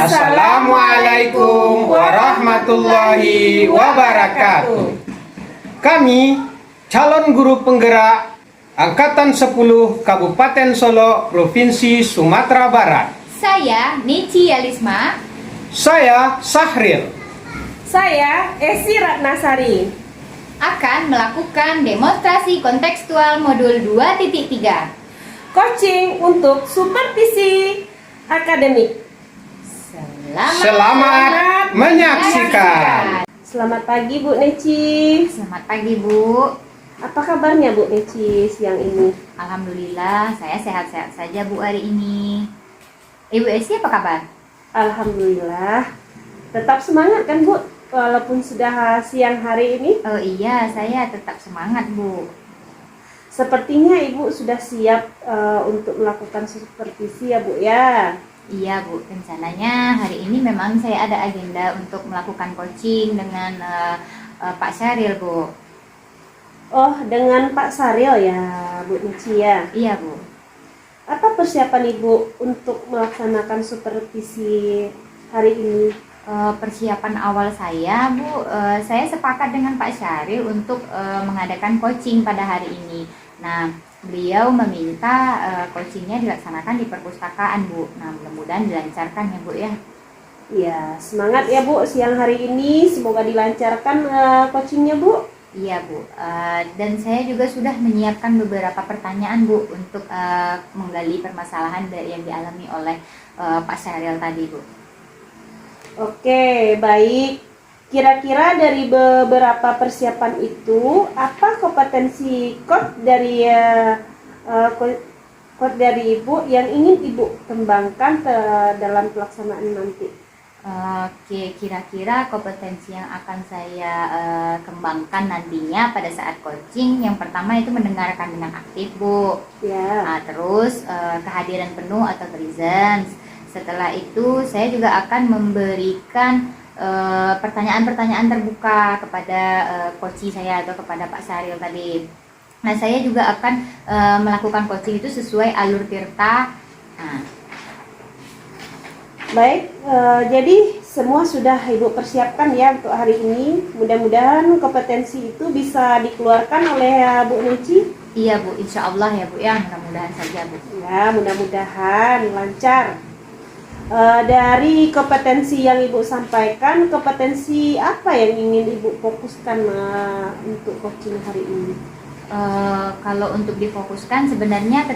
Assalamualaikum warahmatullahi wabarakatuh. Kami calon guru penggerak Angkatan 10 Kabupaten Solo, Provinsi Sumatera Barat. Saya Nici Yalisma. Saya Sahril. Saya Esi Ratnasari. Akan melakukan demonstrasi kontekstual modul 2.3. Coaching untuk supervisi akademik. Selamat menyaksikan. Selamat pagi Bu Neci. Selamat pagi Bu. Apa kabarnya Bu Neci siang ini? Alhamdulillah saya sehat-sehat saja Bu hari ini. Ibu Esi apa kabar? Alhamdulillah. Tetap semangat kan Bu? Walaupun sudah siang hari ini. Oh iya, saya tetap semangat Bu. Sepertinya Ibu sudah siap untuk melakukan supervisi ya Bu ya. Iya Bu, rencananya hari ini memang saya ada agenda untuk melakukan coaching dengan Pak Syaril Bu. Oh, dengan Pak Syaril ya Bu Nici ya? Iya Bu. Apa persiapan Ibu untuk melaksanakan supervisi hari ini? Persiapan awal saya Bu, saya sepakat dengan Pak Syaril untuk mengadakan coaching pada hari ini. Nah, beliau meminta coachingnya dilaksanakan di perpustakaan Bu. Nah, mudah-mudahan dilancarkan ya Bu ya. Ya, semangat ya Bu siang hari ini. Semoga dilancarkan coachingnya Bu. Iya Bu, dan saya juga sudah menyiapkan beberapa pertanyaan Bu untuk menggali permasalahan yang dialami oleh Pak Syaril tadi Bu. Oke, baik. Kira-kira dari beberapa persiapan itu, apa kompetensi code dari Ibu yang ingin Ibu kembangkan dalam pelaksanaan nanti? Oke, kira-kira kompetensi yang akan saya kembangkan nantinya pada saat coaching, yang pertama itu mendengarkan dengan aktif Bu. Ya. Terus kehadiran penuh atau presence. Setelah itu saya juga akan memberikan pertanyaan-pertanyaan terbuka kepada coach saya atau kepada Pak Syaril tadi. Nah, saya juga akan melakukan coaching itu sesuai alur tirta. Nah. Baik, jadi semua sudah Ibu persiapkan ya untuk hari ini. Mudah-mudahan kompetensi itu bisa dikeluarkan oleh Bu Neci. Iya Bu, insya Allah ya Bu ya, mudah-mudahan saja Bu. Ya, mudah-mudahan lancar. Dari kompetensi yang Ibu sampaikan, kompetensi apa yang ingin Ibu fokuskan untuk coaching hari ini? Kalau untuk difokuskan sebenarnya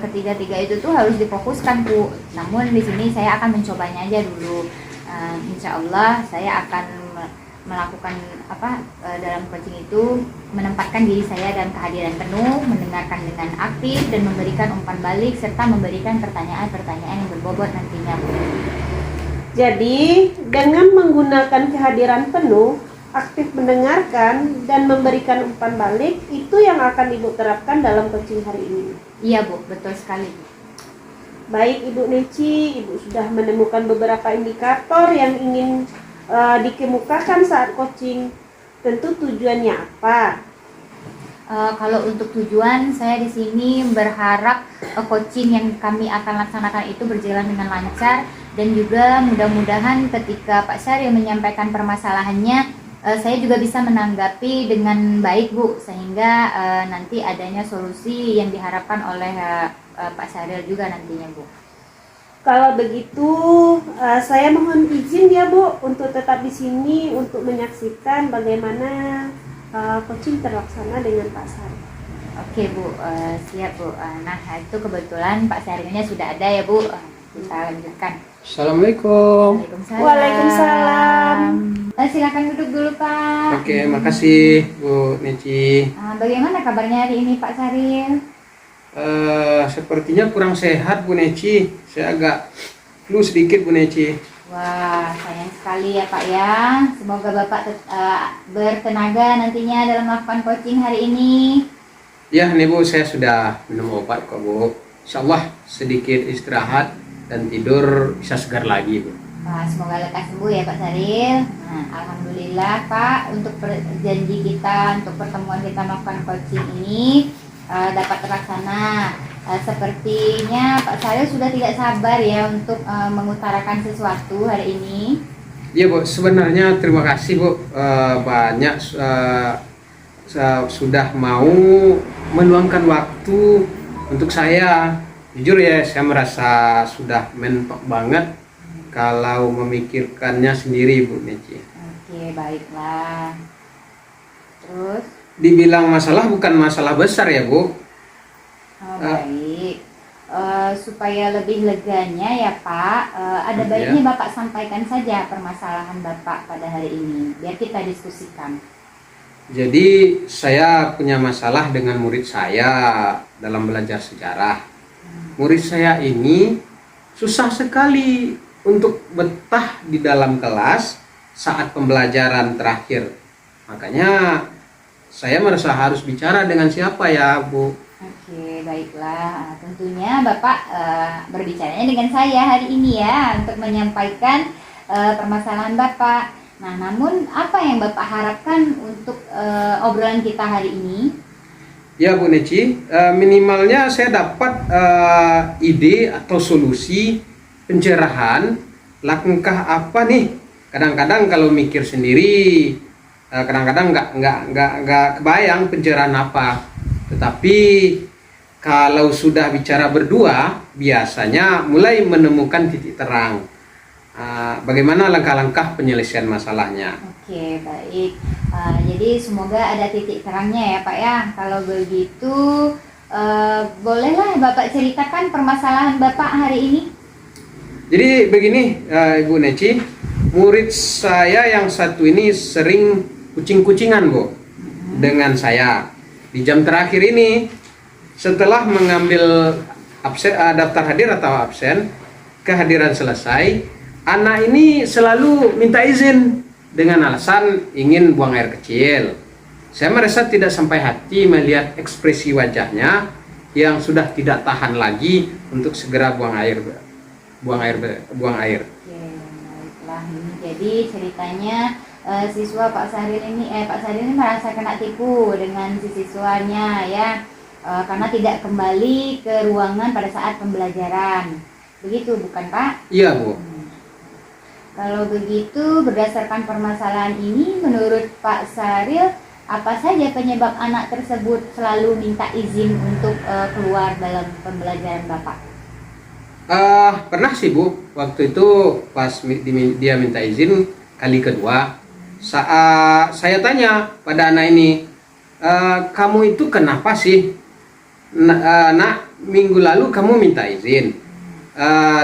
ketiga-tiga itu tuh harus difokuskan Bu. Namun di sini saya akan mencobanya aja dulu. Insya Allah saya akan melakukan dalam coaching itu menempatkan diri saya dalam kehadiran penuh, mendengarkan dengan aktif dan memberikan umpan balik serta memberikan pertanyaan-pertanyaan yang berbobot nantinya Bu. Jadi dengan menggunakan kehadiran penuh, aktif mendengarkan dan memberikan umpan balik, itu yang akan Ibu terapkan dalam coaching hari ini. Iya Bu, betul sekali Bu. Baik Ibu Neci, Ibu sudah menemukan beberapa indikator yang ingin dikemukakan saat coaching. Tentu tujuannya apa? Kalau untuk tujuan, saya di sini berharap coaching yang kami akan laksanakan itu berjalan dengan lancar, dan juga mudah-mudahan ketika Pak Syaril menyampaikan permasalahannya, saya juga bisa menanggapi dengan baik Bu, sehingga nanti adanya solusi yang diharapkan oleh Pak Syaril juga nantinya Bu. Kalau begitu, saya mohon izin ya Bu untuk tetap di sini untuk menyaksikan bagaimana coaching terlaksana dengan Pak Syaril. Oke Bu, siap Bu. Nah itu kebetulan Pak Syarilnya sudah ada ya Bu. Kita lanjutkan. Assalamualaikum. Waalaikumsalam. Silakan duduk dulu Pak. Oke, makasih Bu Neci. Bagaimana kabarnya hari ini Pak Syaril? Sepertinya kurang sehat Bu Neci. Saya agak flu sedikit Bu Neci. Wah, sayang sekali ya Pak ya. Semoga Bapak bertenaga nantinya dalam melakukan coaching hari ini. Ya nih Bu, saya sudah minum obat kok Bu. Insyaallah sedikit istirahat dan tidur bisa segar lagi Bu. Wah, semoga lekas sembuh ya Pak Syaril. Nah, alhamdulillah Pak, untuk janji kita untuk pertemuan kita melakukan coaching ini dapat terlaksana. Sepertinya Pak Saril sudah tidak sabar ya untuk mengutarakan sesuatu hari ini. Iya Bu, sebenarnya terima kasih Bu, banyak sudah mau meluangkan waktu untuk saya. Jujur ya, saya merasa sudah mentok banget kalau memikirkannya sendiri Bu Neci. Oke, baiklah. Terus? Dibilang masalah bukan masalah besar ya Bu. Baik. Supaya lebih leganya ya Pak, ada Ya. baiknya Bapak sampaikan saja permasalahan Bapak pada hari ini, biar kita diskusikan. Jadi saya punya masalah dengan murid saya dalam belajar sejarah. Murid saya ini susah sekali untuk betah di dalam kelas saat pembelajaran terakhir. Makanya saya merasa harus bicara dengan siapa ya Bu? Oke, baiklah. Tentunya Bapak berbicaranya dengan saya hari ini ya untuk menyampaikan permasalahan Bapak. Nah, namun apa yang Bapak harapkan untuk obrolan kita hari ini? Ya Bu Neci, minimalnya saya dapat ide atau solusi pencerahan langkah apa nih. Kadang-kadang kalau mikir sendiri, kadang-kadang nggak kebayang pencerahan apa. Tetapi kalau sudah bicara berdua, biasanya mulai menemukan titik terang. Bagaimana langkah-langkah penyelesaian masalahnya? Oke, baik. Jadi semoga ada titik terangnya ya Pak ya. Kalau begitu, bolehlah Bapak ceritakan permasalahan Bapak hari ini. Jadi begini, Ibu Neci, murid saya yang satu ini sering kucing-kucingan Bu dengan saya. Di jam terakhir ini, setelah mengambil daftar hadir atau absen, kehadiran selesai, anak ini selalu minta izin dengan alasan ingin buang air kecil. Saya merasa tidak sampai hati melihat ekspresi wajahnya yang sudah tidak tahan lagi untuk segera buang air. Oke, baiklah. Jadi ceritanya siswa Pak Saril ini merasa kena tipu dengan si siswanya ya, karena tidak kembali ke ruangan pada saat pembelajaran. Begitu bukan Pak? Iya Bu. Kalau begitu, berdasarkan permasalahan ini, menurut Pak Saril, apa saja penyebab anak tersebut selalu minta izin untuk keluar dalam pembelajaran Bapak? Pernah sih Bu, waktu itu pas dia minta izin kali kedua, saya tanya pada anak ini, kamu itu kenapa sih? Nak, minggu lalu kamu minta izin,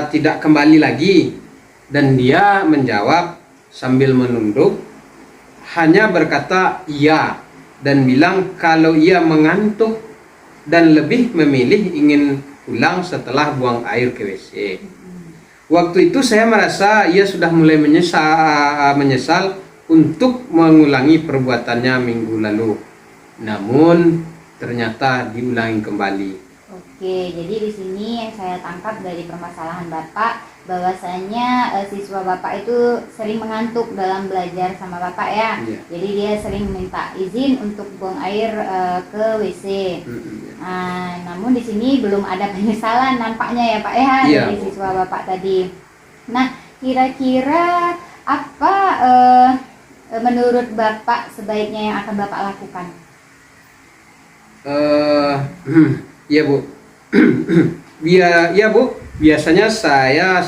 tidak kembali lagi. Dan dia menjawab sambil menunduk, hanya berkata iya dan bilang kalau ia mengantuk dan lebih memilih ingin pulang setelah buang air ke WC. Waktu itu saya merasa ia sudah mulai menyesal untuk mengulangi perbuatannya minggu lalu. Namun ternyata diulangi kembali. Oke, jadi di sini yang saya tangkap dari permasalahan Bapak, bahwasanya siswa Bapak itu sering mengantuk dalam belajar sama Bapak ya. Iya. Jadi dia sering minta izin untuk buang air ke WC. Namun di sini belum ada penyesalan nampaknya ya Pak ya, Iya, dari Bu. siswa Bapak tadi. Nah, kira-kira apa menurut Bapak sebaiknya yang akan Bapak lakukan? Ya Bu. Ya Bu, biasanya saya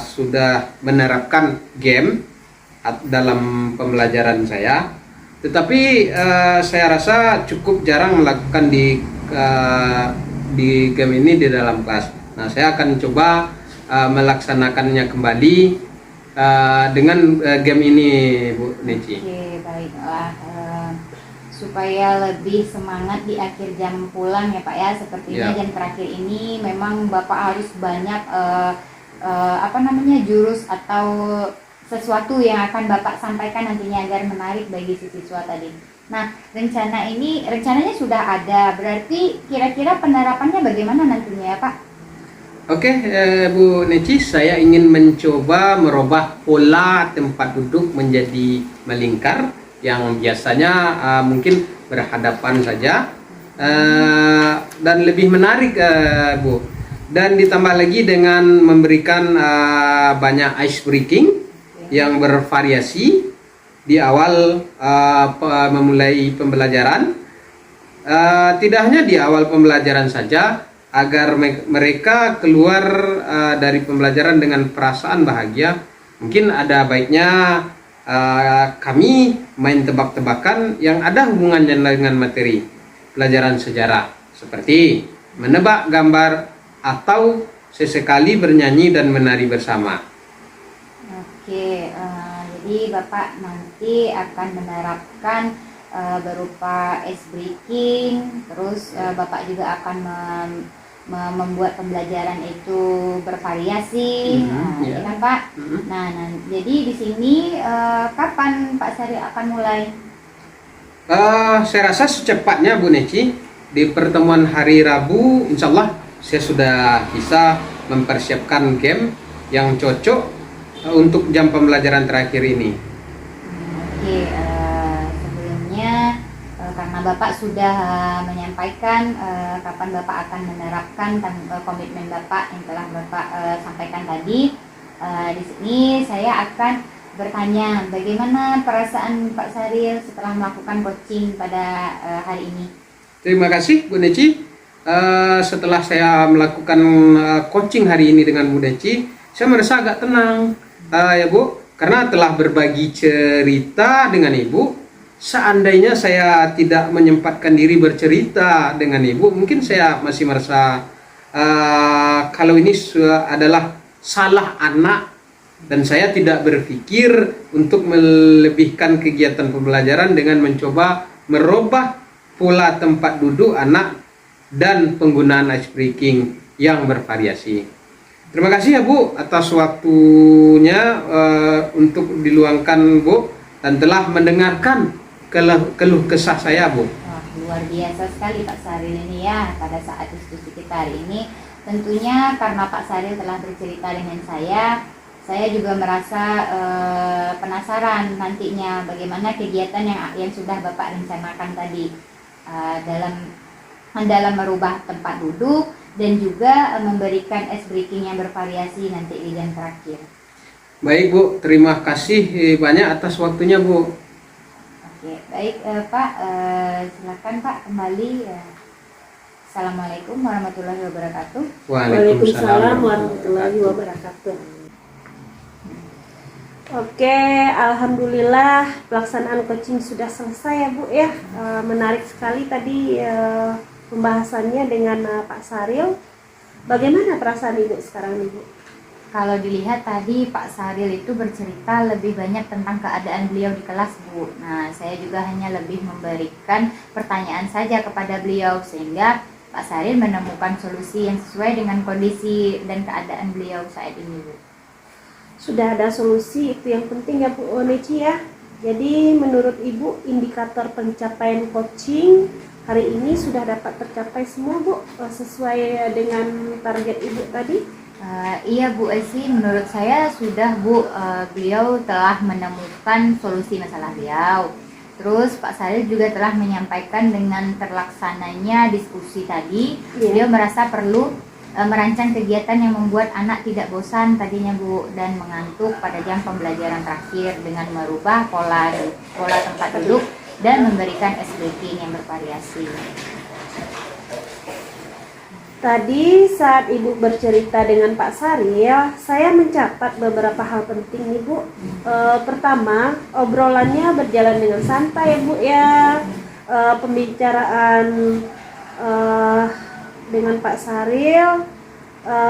sudah menerapkan game dalam pembelajaran saya, tetapi saya rasa cukup jarang melakukan di game ini di dalam kelas. Nah, saya akan coba melaksanakannya kembali dengan game ini Bu Neci. Oke, baiklah. Supaya lebih semangat di akhir jam pulang ya Pak ya, sepertinya Ya. jam terakhir ini memang Bapak harus banyak jurus atau sesuatu yang akan Bapak sampaikan nantinya agar menarik bagi si siswa tadi. Nah, rencananya sudah ada, berarti kira-kira penerapannya bagaimana nantinya ya Pak? Oke, Bu Neci, saya ingin mencoba merubah pola tempat duduk menjadi melingkar, yang biasanya mungkin berhadapan saja. dan lebih menarik, Bu. Dan ditambah lagi dengan memberikan banyak ice breaking yang bervariasi di awal memulai pembelajaran. Tidak hanya di awal pembelajaran saja, agar mereka keluar dari pembelajaran dengan perasaan bahagia. Mungkin ada baiknya kami main tebak-tebakan yang ada hubungannya dengan materi pelajaran sejarah, seperti menebak gambar atau sesekali bernyanyi dan menari bersama. Oke, jadi Bapak nanti akan menerapkan berupa ice breaking, terus Bapak juga akan membuat pembelajaran itu bervariasi, ya kan Pak? Nah, jadi di sini kapan Pak Sari akan mulai? Saya rasa secepatnya Bu Neci, di pertemuan hari Rabu, insya Allah saya sudah bisa mempersiapkan game yang cocok untuk jam pembelajaran terakhir ini. Oke, sebelumnya karena Bapak sudah menyampaikan kapan Bapak akan menerapkan komitmen Bapak yang telah Bapak sampaikan tadi, di sini saya akan bertanya bagaimana perasaan Pak Saril setelah melakukan coaching pada hari ini. Terima kasih Bu Neci. Setelah saya melakukan coaching hari ini dengan Bu Neci, saya merasa agak tenang, ya Bu, karena telah berbagi cerita dengan Ibu. Seandainya saya tidak menyempatkan diri bercerita dengan Ibu, mungkin saya masih merasa kalau ini adalah salah anak, dan saya tidak berpikir untuk melebihkan kegiatan pembelajaran dengan mencoba merubah pola tempat duduk anak dan penggunaan ice breaking yang bervariasi. Terima kasih ya Bu atas waktunya untuk diluangkan Bu, dan telah mendengarkan keluh kesah saya Bu. Wah, luar biasa sekali Pak Saril ini ya pada saat diskusi kita hari ini. Tentunya karena Pak Saril telah bercerita dengan saya juga merasa penasaran nantinya bagaimana kegiatan yang sudah Bapak rencanakan tadi dalam merubah tempat duduk dan juga memberikan ice breaking yang bervariasi nanti di jam terakhir. Baik Bu, terima kasih banyak atas waktunya Bu. Oke, baik Pak, silakan Pak kembali. Assalamualaikum warahmatullahi wabarakatuh. Waalaikumsalam warahmatullahi wabarakatuh. Oke, alhamdulillah pelaksanaan coaching sudah selesai ya Bu ya. Menarik sekali tadi pembahasannya dengan Pak Saril. Bagaimana perasaan Ibu sekarang nih Bu? Kalau dilihat tadi Pak Saril itu bercerita lebih banyak tentang keadaan beliau di kelas Bu. Nah, saya juga hanya lebih memberikan pertanyaan saja kepada beliau sehingga Pak Saril menemukan solusi yang sesuai dengan kondisi dan keadaan beliau saat ini Bu. Sudah ada solusi, itu yang penting ya Bu Neci ya. Jadi menurut Ibu indikator pencapaian coaching hari ini sudah dapat tercapai semua Bu, sesuai dengan target Ibu tadi? Iya Bu Esi, menurut saya sudah Bu, beliau telah menemukan solusi masalah beliau. Terus Pak Saril juga telah menyampaikan dengan terlaksananya diskusi tadi, beliau merasa perlu merancang kegiatan yang membuat anak tidak bosan tadinya Bu, dan mengantuk pada jam pembelajaran terakhir dengan merubah pola tempat duduk dan memberikan ice breaking yang bervariasi. Tadi saat Ibu bercerita dengan Pak Saril, saya mencatat beberapa hal penting nih Bu. Pertama, obrolannya berjalan dengan santai Bu ya. Pembicaraan dengan Pak Saril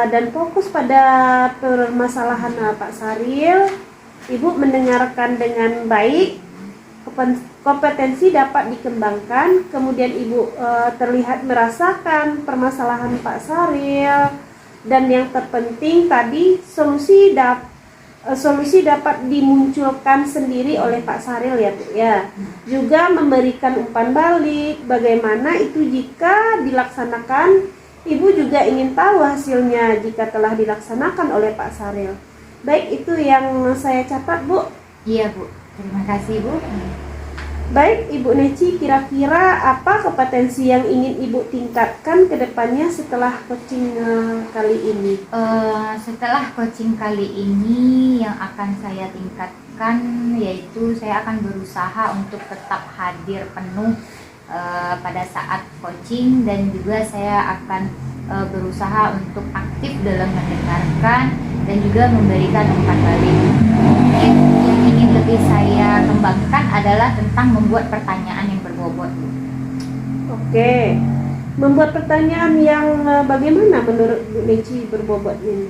dan fokus pada permasalahan Pak Saril. Ibu mendengarkan dengan baik, kompetensi dapat dikembangkan, kemudian Ibu terlihat merasakan permasalahan Pak Saril, dan yang terpenting tadi solusi dapat dimunculkan sendiri oleh Pak Saril ya Bu ya. Juga memberikan umpan balik bagaimana itu jika dilaksanakan. Ibu juga ingin tahu hasilnya jika telah dilaksanakan oleh Pak Saril. Baik, itu yang saya catat Bu. Iya Bu, terima kasih Bu. Baik Ibu Neci, kira-kira apa kompetensi yang ingin Ibu tingkatkan ke depannya setelah coaching kali ini? Setelah coaching kali ini yang akan saya tingkatkan yaitu saya akan berusaha untuk tetap hadir penuh pada saat coaching, dan juga saya akan berusaha untuk aktif dalam mendengarkan dan juga memberikan umpan balik. Mungkin yang ingin lebih saya kembangkan adalah tentang membuat pertanyaan yang berbobot. Oke, membuat pertanyaan yang bagaimana menurut Bu Neci berbobot ini?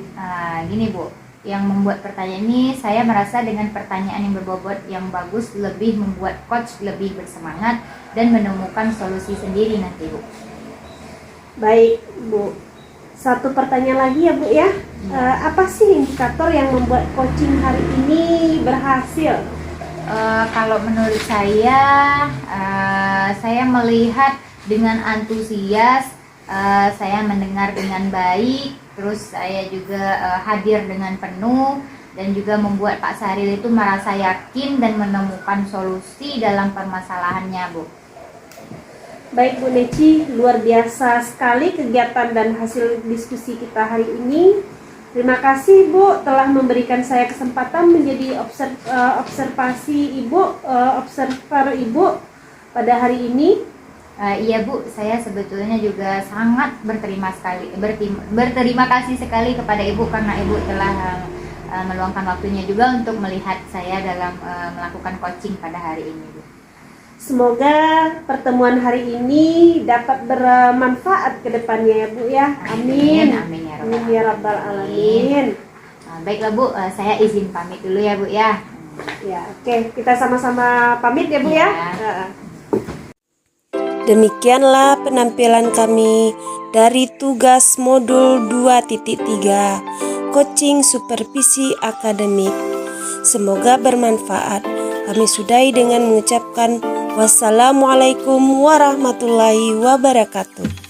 Gini Bu, yang membuat pertanyaan ini saya merasa dengan pertanyaan yang berbobot yang bagus lebih membuat coach lebih bersemangat dan menemukan solusi sendiri nanti Bu. Baik Bu, satu pertanyaan lagi ya Bu ya. Apa sih indikator yang membuat coaching hari ini berhasil? Kalau menurut saya melihat dengan antusias, saya mendengar dengan baik, terus saya juga hadir dengan penuh, dan juga membuat Pak Sahril itu merasa yakin dan menemukan solusi dalam permasalahannya Bu. Baik Bu Neci, luar biasa sekali kegiatan dan hasil diskusi kita hari ini. Terima kasih Bu telah memberikan saya kesempatan menjadi observasi Ibu, observer Ibu pada hari ini. Iya Bu, saya sebetulnya juga sangat berterima kasih sekali kepada Ibu karena Ibu telah meluangkan waktunya juga untuk melihat saya dalam melakukan coaching pada hari ini Bu. Semoga pertemuan hari ini dapat bermanfaat ke depannya ya Bu ya. Amin. Amin ya Amin ya rabbal alamin. Baiklah Bu, saya izin pamit dulu ya Bu ya. Ya, oke, kita sama-sama pamit ya Bu ya. Demikianlah penampilan kami dari tugas modul 2.3 Coaching Supervisi Akademik. Semoga bermanfaat. Kami sudahi dengan mengucapkan wassalamualaikum warahmatullahi wabarakatuh.